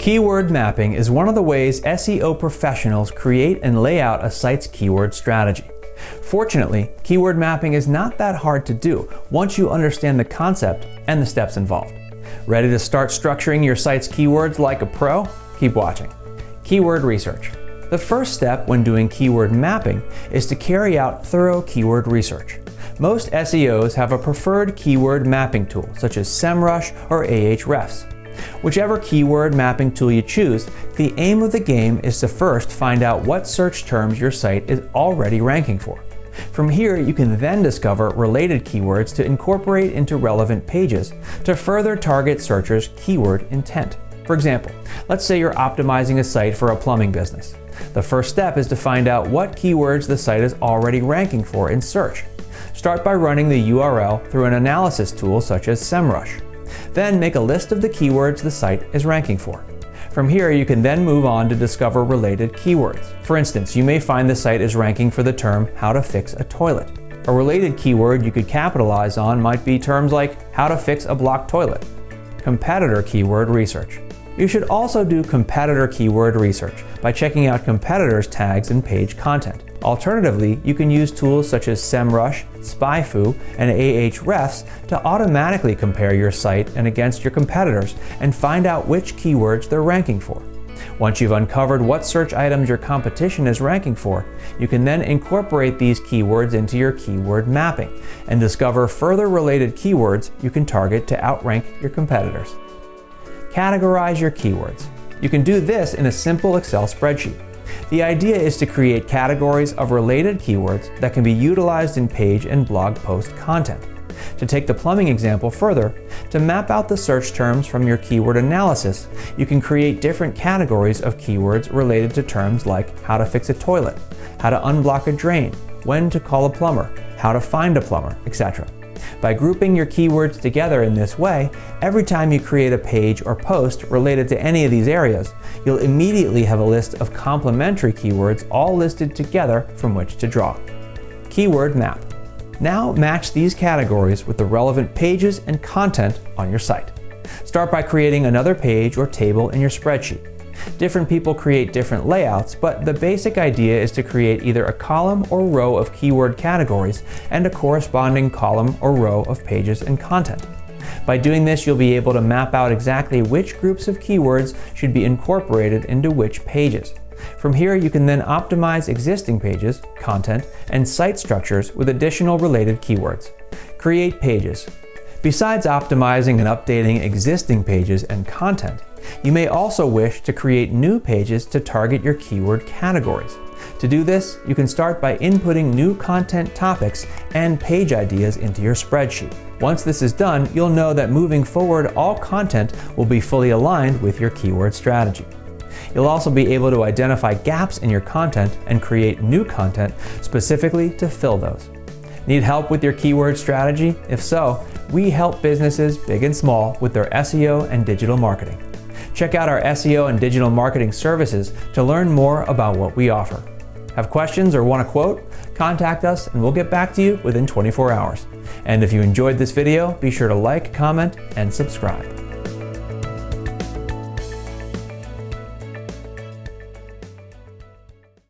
Keyword mapping is one of the ways SEO professionals create and lay out a site's keyword strategy. Fortunately, keyword mapping is not that hard to do once you understand the concept and the steps involved. Ready to start structuring your site's keywords like a pro? Keep watching. Keyword research. The first step when doing keyword mapping is to carry out thorough keyword research. Most SEOs have a preferred keyword mapping tool, such as SEMrush or Ahrefs. Whichever keyword mapping tool you choose, the aim of the game is to first find out what search terms your site is already ranking for. From here, you can then discover related keywords to incorporate into relevant pages to further target searchers' keyword intent. For example, let's say you're optimizing a site for a plumbing business. The first step is to find out what keywords the site is already ranking for in search. Start by running the URL through an analysis tool such as SEMrush. Then make a list of the keywords the site is ranking for. From here, you can then move on to discover related keywords. For instance, you may find the site is ranking for the term "how to fix a toilet." A related keyword you could capitalize on might be terms like "how to fix a blocked toilet." Competitor keyword research. You should also do competitor keyword research by checking out competitors' tags and page content. Alternatively, you can use tools such as SEMrush, SpyFu, and Ahrefs to automatically compare your site and against your competitors and find out which keywords they're ranking for. Once you've uncovered what search items your competition is ranking for, you can then incorporate these keywords into your keyword mapping and discover further related keywords you can target to outrank your competitors. Categorize your keywords. You can do this in a simple Excel spreadsheet. The idea is to create categories of related keywords that can be utilized in page and blog post content. To take the plumbing example further, to map out the search terms from your keyword analysis, you can create different categories of keywords related to terms like how to fix a toilet, how to unblock a drain, when to call a plumber, how to find a plumber, etc. By grouping your keywords together in this way, every time you create a page or post related to any of these areas, you'll immediately have a list of complementary keywords all listed together from which to draw. Keyword map. Now match these categories with the relevant pages and content on your site. Start by creating another page or table in your spreadsheet. Different people create different layouts, but the basic idea is to create either a column or row of keyword categories and a corresponding column or row of pages and content. By doing this, you'll be able to map out exactly which groups of keywords should be incorporated into which pages. From here, you can then optimize existing pages, content, and site structures with additional related keywords. Create pages. Besides optimizing and updating existing pages and content, you may also wish to create new pages to target your keyword categories. To do this, you can start by inputting new content topics and page ideas into your spreadsheet. Once this is done, you'll know that moving forward, all content will be fully aligned with your keyword strategy. You'll also be able to identify gaps in your content and create new content specifically to fill those. Need help with your keyword strategy? If so, we help businesses big and small with their SEO and digital marketing. Check out our SEO and digital marketing services to learn more about what we offer. Have questions or want a quote? Contact us and we'll get back to you within 24 hours. And if you enjoyed this video, be sure to like, comment, and subscribe.